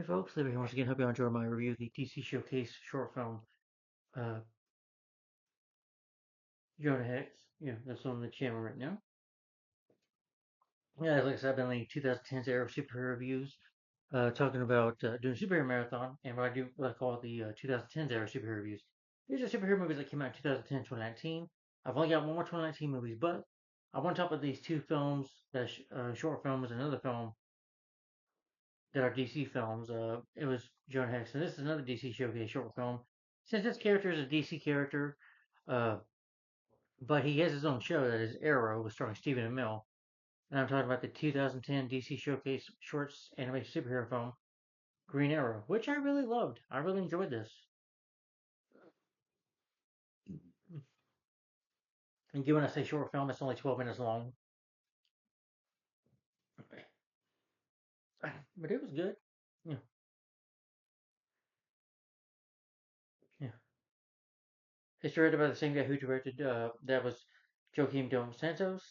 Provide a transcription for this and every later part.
Hey folks, Libby here once again. Hope you enjoyed my review of the DC Showcase short film, uh, Jonah Hex. Yeah, that's on the channel right now. Yeah, like I said, I've been in the 2010s era of superhero reviews, talking about doing superhero marathon, and what I call the 2010s era superhero reviews. These are superhero movies that came out in 2010, 2019. I've only got one more 2019 movies, but I want to talk about these two films, that short films, and another film that are DC films. It was Jonah Hex, and this is another DC Showcase short film. Since this character is a DC character, uh, but he has his own show that is Arrow, with starring Stephen Amell. And I'm talking about the 2010 DC Showcase Shorts animated superhero film, Green Arrow, which I really loved. I really enjoyed this. And given I say short film, it's only 12 minutes long. But it was good. Yeah, yeah. It's directed by the same guy who directed, that was Joaquim Dos Santos,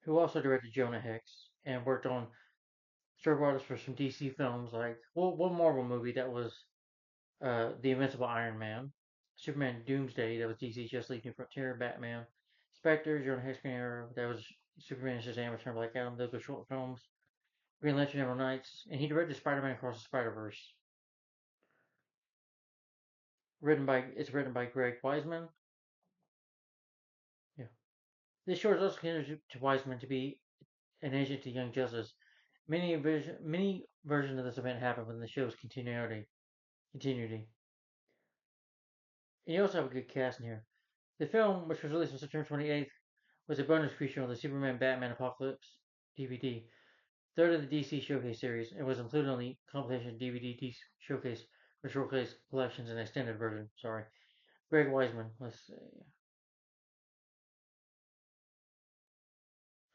who also directed Jonah Hex and worked on storyboards for some DC films like, well, one Marvel movie that was The Invincible Iron Man, Superman Doomsday, that was DC Just League New Frontier, Batman, Spectre, Jonah Hex Green Arrow, that was Superman Shazam Return Black Adam, those were short films. Green Lantern Emerald Knights, and he directed Spider-Man Across the Spider-Verse. Written by Greg Weisman. Yeah. This short is also considered to Weisman to be an agent to Young Justice. Many versions of this event happened within the show's continuity. And you also have a good cast in here. The film, which was released on September 28th, was a bonus feature on the Superman Batman Apocalypse DVD, third of the DC Showcase series, and was included on the compilation DVD Showcase for Showcase Collections and Extended Version. Sorry. Greg Weisman, let's see.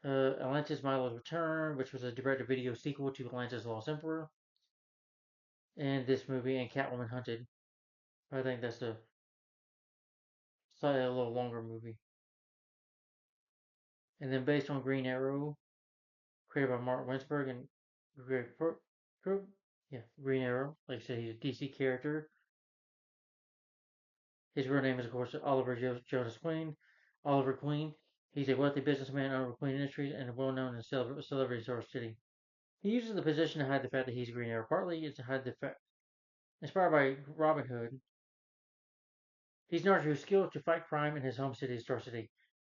Atlantis Milo's Return, which was a direct to video sequel to Atlantis Lost Emperor, and this movie, and Catwoman Hunted. I think that's a slightly a little longer movie. And then based on Green Arrow, created by Mark Winsberg and Greg yeah, Green Arrow. Like I said, he's a DC character. His real name is, of course, Oliver Jonas Queen. Oliver Queen. He's a wealthy businessman owner of Queen Industries and well known in celebrity Star City. He uses the position to hide the fact that he's Green Arrow. Partly it's to hide the fact. Inspired by Robin Hood, he's an archer who's skilled to fight crime in his home city, Star City,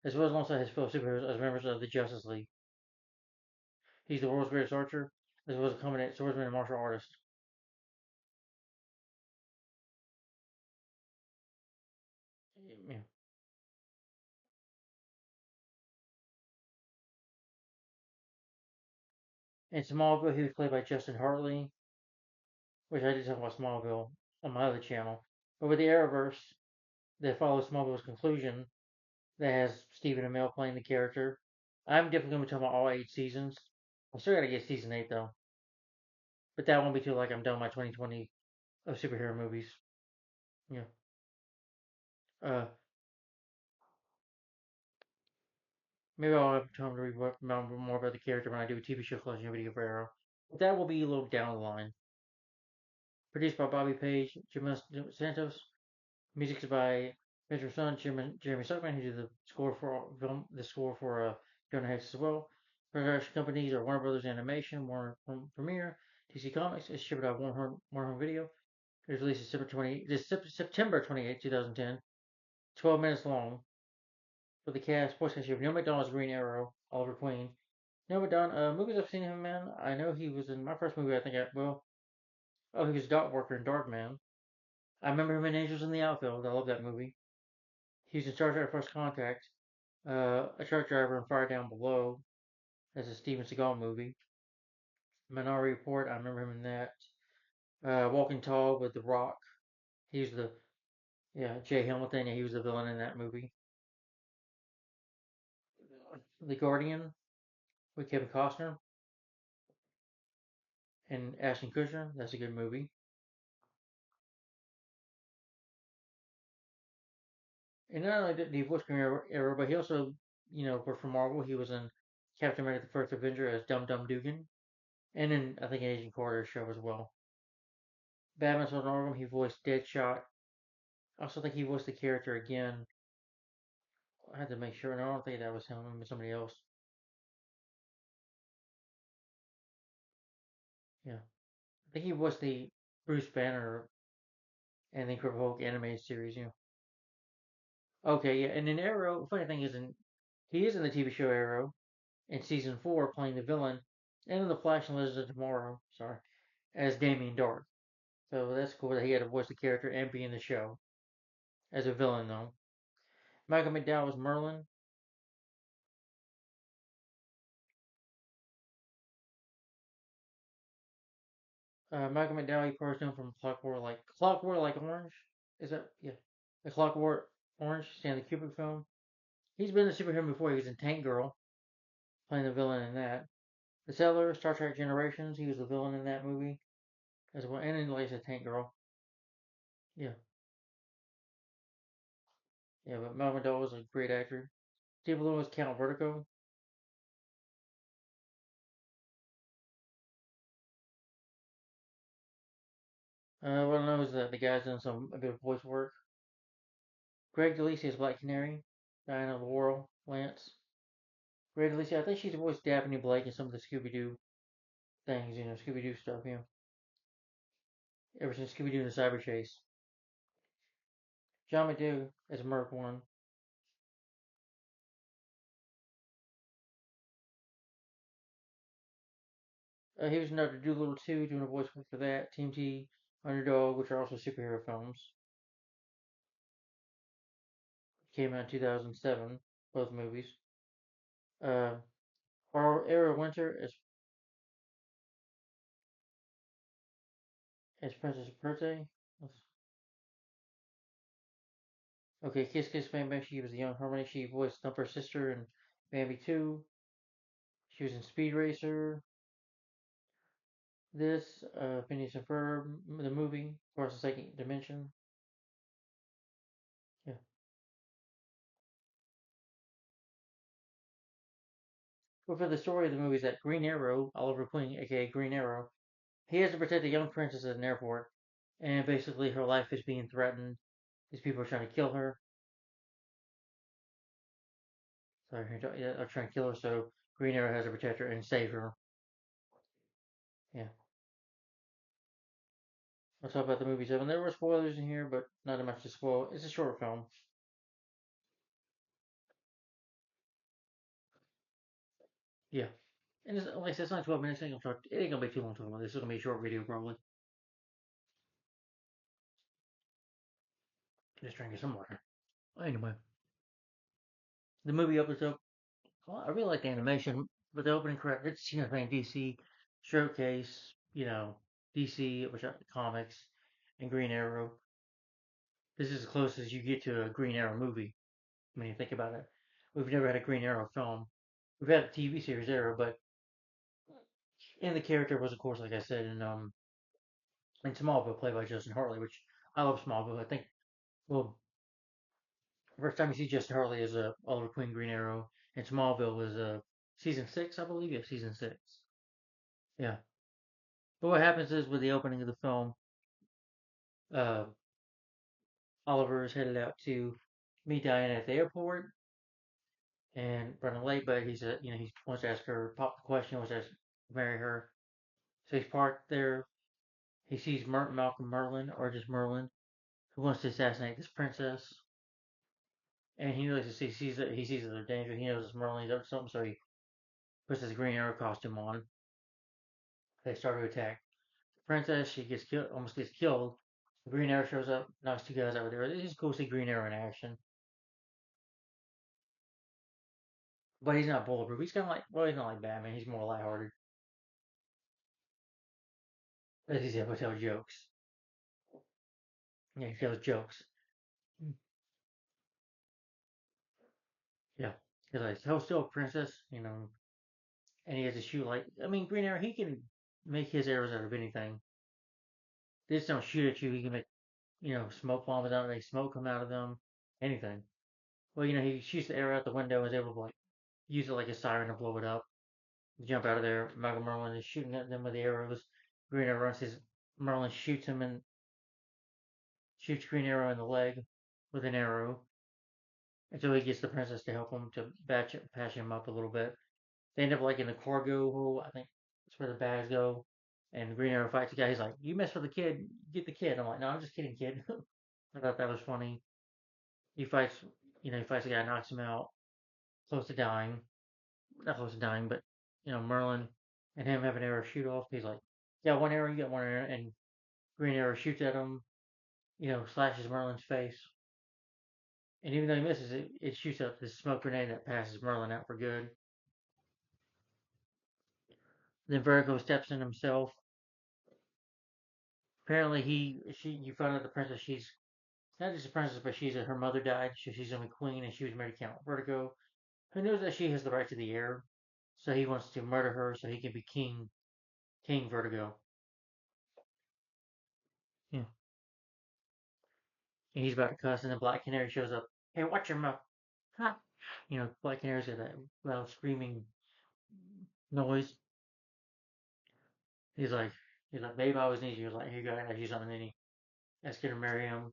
as well as alongside his fellow superheroes as members of the Justice League. He's the world's greatest archer, as well as a competent swordsman and martial artist. Yeah. In Smallville, he was played by Justin Hartley, which I did talk about Smallville on my other channel. But with the Arrowverse that follows Smallville's conclusion, that has Stephen Amell playing the character. I'm definitely going to be talking about all 8 seasons. I still got to get season 8 though, but that won't be till like I'm done my 2020 of superhero movies. Yeah. Uh, Maybe I'll have time to read more about the character when I do a TV show collection video for Arrow. But that will be a little down the line. Produced by Bobby Page, Jim Santos. Music is by Benjamin Son, Jeremy Suckman, who did the score for the score for Jonah Hex as well. Production companies are Warner Brothers Animation, Warner Premiere, DC Comics. It's shipped out Warner Home Video. It was released September 28, 2010. 12 minutes long. For the cast, voice cast, you have Neil McDonald as Green Arrow, Oliver Queen. Neil McDonald, movies I've seen him in, I know he was in my first movie, he was Dot Worker in Darkman. I remember him in Angels in the Outfield. I love that movie. He was in Star Trek First Contact, a truck driver in Fire Down Below. That's a Steven Seagal movie. Minority Report, I remember him in that. Walking Tall with The Rock. He was Jay Hamilton, yeah, he was the villain in that movie. The Guardian with Kevin Costner and Ashton Kutcher. That's a good movie. And not only did he voice Arrow, but he also, worked for Marvel. He was in Captain America: The First Avenger as Dum Dum Dugan. And in, I think, Agent Carter show as well. Batman Son Arkham, he voiced Deadshot. I also think he voiced the character again. I had to make sure, and I don't think that was him, it was somebody else. Yeah. I think he voiced the Bruce Banner and the Incredible Hulk animated series, Okay, yeah, and in Arrow, funny thing is, he is in the TV show Arrow in season 4 playing the villain, and in The Flash and Legends of Tomorrow, sorry, as Damien Dark. So that's cool that he had to voice the character and be in the show as a villain, though. Michael McDowell was Merlin. Michael McDowell, you probably know him from Clockwork Like Orange. Is that yeah? The Clockwork Orange, Stanley Kubrick film. He's been a superhero before. He was in Tank Girl, playing the villain in that. The Settler, Star Trek Generations. He was the villain in that movie as well, and in like I said, Tank Girl. Yeah, yeah. But Michael McDowell was a great actor. Steve Lewis, Count Vertigo. What I know is that the guy's done some a bit of voice work. Greg DeLisi is Black Canary. Diana Laurel, Lance. Greg DeLisi, I think she's voiced Daphne Blake in some of the Scooby Doo things, Scooby Doo stuff, ever since Scooby Doo and the Cyber Chase. John McDo as Merc 1. He was in Dr. Dolittle 2, doing a voice work for that. Team T, Underdog, which are also superhero films. Came out in 2007, both movies. Uh, Era Winter as Princess Birthday. Okay, Kiss Kiss Bang Bang, she was the young Harmony. She voiced Thumper's sister in Bambi 2. She was in Speed Racer. This, Phineas and Ferb, the movie, Across the Second Dimension. Yeah. But for the story of the movie is that Green Arrow, Oliver Queen, aka Green Arrow, he has to protect a young princess at an airport, and basically her life is being threatened. These people are trying to kill her. Sorry, are trying to kill her. So Green Arrow has to protect her and save her. Yeah. I'll talk about the movie 7. There were spoilers in here, but not that much to spoil. It's a short film. Yeah. And it's, like I said, it's only 12 minutes. It ain't gonna be too long talking about this. It's gonna be a short video, probably. Just trying to get some water. Anyway, the movie opens up. Well, I really like the animation, but the opening credits, playing DC Showcase, DC, which are comics, and Green Arrow. This is as close as you get to a Green Arrow movie when you think about it. We've never had a Green Arrow film. We've had a TV series Arrow, but and the character was, of course, like I said, in Smallville, played by Justin Hartley, which I love Smallville. I think, well, first time you see Justin Hartley as a Oliver Queen Green Arrow in Smallville was season 6, I believe. Yeah, season 6. Yeah. But what happens is with the opening of the film, uh, Oliver is headed out to meet Diana at the airport and running late, but he wants to ask her, pop the question, wants to marry her. So he's parked there. He sees Malcolm Merlin, or just Merlin, who wants to assassinate this princess. And he sees that they're dangerous. He knows it's Merlin. He's up to something, so he puts his Green Arrow costume on. They start to attack the princess. She gets killed, almost gets killed. The Green Arrow shows up, knocks two guys out there. It's cool to see Green Arrow in action. But he's not bulletproof. He's kind of like, well, he's not like Batman. He's more lighthearted. But he's able to tell jokes. Yeah, he tells jokes. Yeah. He's like, hold still, princess. And he has to shoot like, I mean, Green Arrow, he can make his arrows out of anything. They just don't shoot at you. He can make, smoke bombs out, make smoke come out of them. Anything. Well, he shoots the arrow out the window and is able to, like, use it like a siren to blow it up. They jump out of there. Michael Merlin is shooting at them with the arrows. Green Arrow runs his Merlin shoots him and shoots Green Arrow in the leg with an arrow until he gets the princess to help him to patch him up a little bit. They end up like in the cargo hole. I think that's where the bags go. And Green Arrow fights the guy. He's like, "You mess with the kid, get the kid." I'm like, "No, I'm just kidding, kid." I thought that was funny. He fights, he fights the guy, knocks him out, close to dying. Not close to dying, but Merlin and him have an arrow shoot off. He's like, "Yeah, one arrow, you got one arrow," and Green Arrow shoots at him. Slashes Merlin's face. And even though he misses it, it shoots up this smoke grenade that passes Merlin out for good. Then Vertigo steps in himself. Apparently, you find out the princess. She's not just a princess, but her mother died, so she's gonna be queen, and she was married to Count Vertigo, who knows that she has the right to the air. So he wants to murder her so he can be King Vertigo. Yeah, and he's about to cuss, and then Black Canary shows up. Hey, watch your mouth! Ha! Black Canary's got that loud screaming noise. He's like, babe, I always need you. He's like, here you go, I got you something. And he asks her to marry him.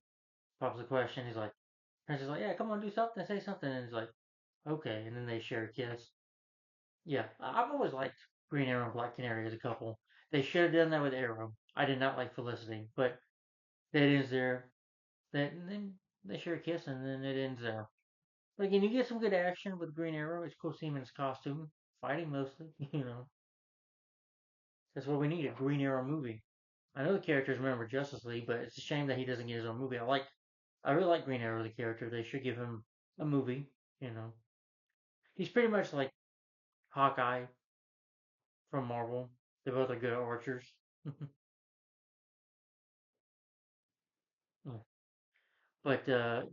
Pops the question. He's like, Prince is like, yeah, come on, do something, say something. And he's like, okay. And then they share a kiss. Yeah, I've always liked Green Arrow and Black Canary as a couple. They should have done that with Arrow. I did not like Felicity, but that ends there. That and then they share a kiss, and then it ends there. But again, you get some good action with Green Arrow. It's cool seeing him in his costume, fighting mostly. That's what we need, a Green Arrow movie. I know the characters remember Justice League, but it's a shame that he doesn't get his own movie. I really like Green Arrow, the character. They should give him a movie. You know, he's pretty much like Hawkeye from Marvel. They both are good archers. But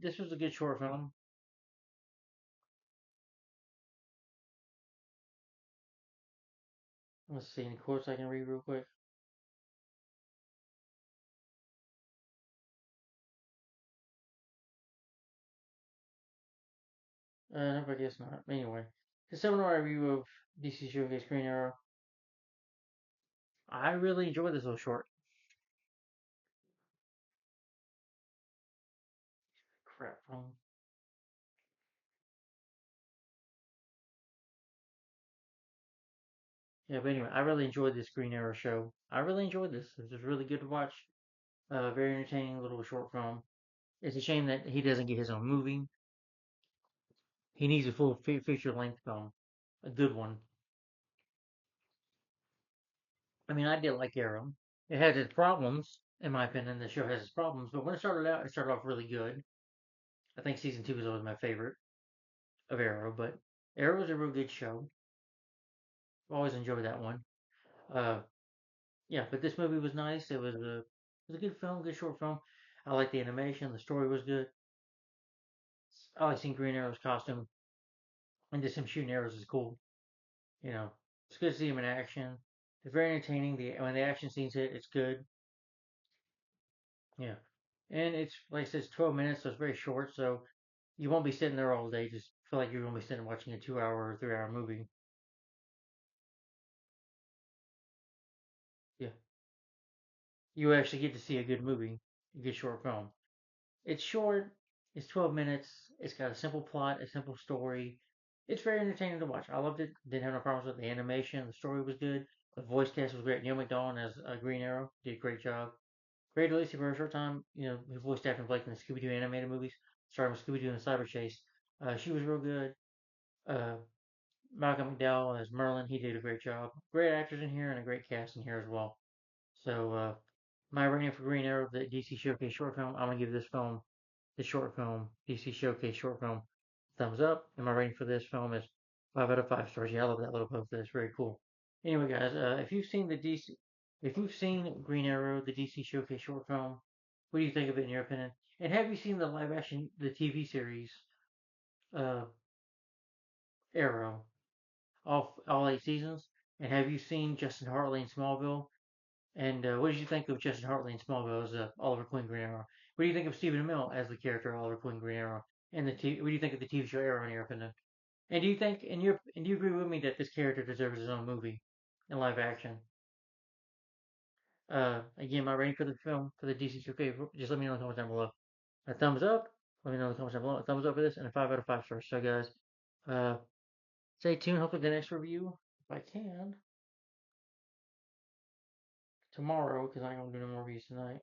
this was a good short film. Let's see any quotes I can read real quick. No, I guess not. Anyway, the seminar review of DC Showcase Green Arrow. I really enjoyed this little short. Crap. Yeah, but anyway, I really enjoyed this Green Arrow show. I really enjoyed this. This was really good to watch. Very entertaining little short film. It's a shame that he doesn't get his own movie. He needs a full feature length film, a good one. I mean, I did like Arrow. It had its problems, in my opinion. The show has its problems, but when it started out, it started off really good. I think season 2 was always my favorite of Arrow, but Arrow was a real good show. Always enjoyed that one. Uh, yeah, but this movie was nice. It was a good film, good short film. I like the animation. The story was good. I like seeing Green Arrow's costume and just him shooting arrows is cool. You know, it's good to see him in action. It's very entertaining. When the action scenes hit, it's good. Yeah, and it's like I said, it's 12 minutes, so it's very short. So you won't be sitting there all day. Just feel like you're gonna be sitting watching a 2 hour or 3 hour movie. Yeah, you actually get to see a good movie, a good short film. It's short. It's 12 minutes. It's got a simple plot, a simple story. It's very entertaining to watch. I loved it. Didn't have no problems with the animation. The story was good. The voice cast was great. Neil McDonough as Green Arrow did a great job. Great release for a short time. He voiced Daphne Blake in the Scooby Doo animated movies, starting with Scooby Doo and Cyber Chase. She was real good. Uh, Malcolm McDowell as Merlin, he did a great job. Great actors in here and a great cast in here as well. So, my rating for Green Arrow, the DC Showcase short film, I'm gonna give this film, the short film, DC Showcase short film, thumbs up. And my rating for this film is 5 out of 5 stars. Yeah, I love that little post. That's very cool. Anyway, guys, if you've seen Green Arrow, the DC Showcase short film, what do you think of it in your opinion? And have you seen the live action, the TV series, uh, Arrow, all 8 seasons? And have you seen Justin Hartley in Smallville? And what did you think of Justin Hartley in Smallville as Oliver Queen Green Arrow? What do you think of Stephen Amell as the character Oliver Queen Green Arrow? And what do you think of the TV show Arrow in your opinion? And do you think, and do you agree with me that this character deserves his own movie in live action? Again, my rating for the film for the DC 2K, just let me know in the comments down below. A thumbs up. Let me know in the comments down below. A thumbs up for this, and a 5 out of 5 stars. So, guys, uh, stay tuned. Hopefully, the next review, if I can, tomorrow, because I ain't gonna do no more reviews tonight,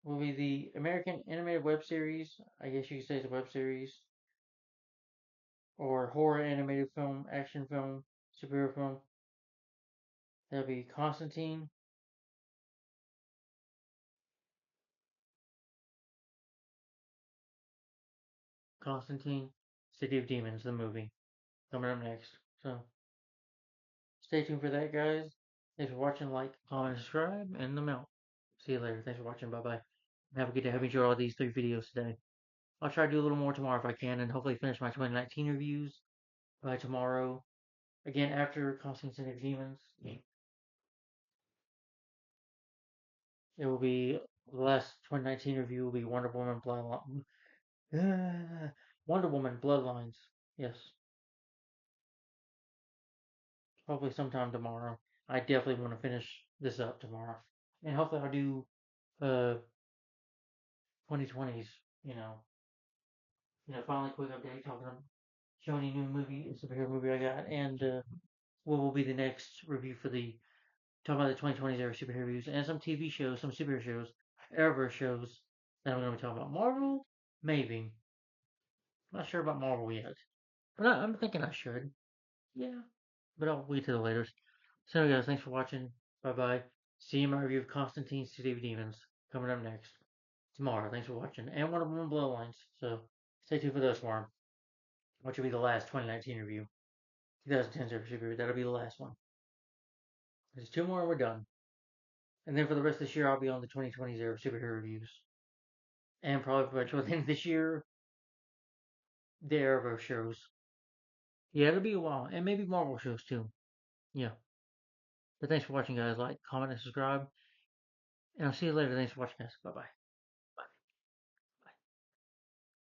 will be the American animated web series. I guess you could say it's a web series, or horror animated film, action film, superhero film. That'll be Constantine. Constantine, City of Demons, the movie, coming up next. So, stay tuned for that, guys. Thanks for watching. Like, comment, subscribe, and I'm out. See you later. Thanks for watching. Bye bye. Have a good day. Hope you enjoyed all these 3 videos today. I'll try to do a little more tomorrow if I can, and hopefully finish my 2019 reviews by tomorrow. Again, after Constantine of Demons, it will be the last 2019 review will be Wonder Woman Bloodline. Wonder Woman Bloodlines. Yes, hopefully sometime tomorrow. I definitely want to finish this up tomorrow, and hopefully I'll do 2020s. You know, finally quick update talking about showing you new movie, superhero movie I got, and what will be the next review for the talking about the 2020s era superhero reviews and some TV shows, some superhero shows, Arrowverse shows that I'm going to be talking about. Marvel, maybe. Not sure about Marvel yet, but I'm thinking I should. Yeah, but I'll wait till later. So, guys, thanks for watching. Bye bye. See you in my review of Constantine City of Demons coming up next tomorrow. Thanks for watching, and Wonder Woman Bloodlines. So, stay tuned for those tomorrow, which will be the last 2019 review. 2010 Surface Review. That'll be the last one. There's 2 more and we're done. And then for the rest of this year, I'll be on the 2020 Zero superhero reviews. And probably by the end of this year, the Arrowverse shows. Yeah, it'll be a while. And maybe Marvel shows too. Yeah. But thanks for watching, guys. Like, comment, and subscribe. And I'll see you later. Thanks for watching, guys. Bye bye.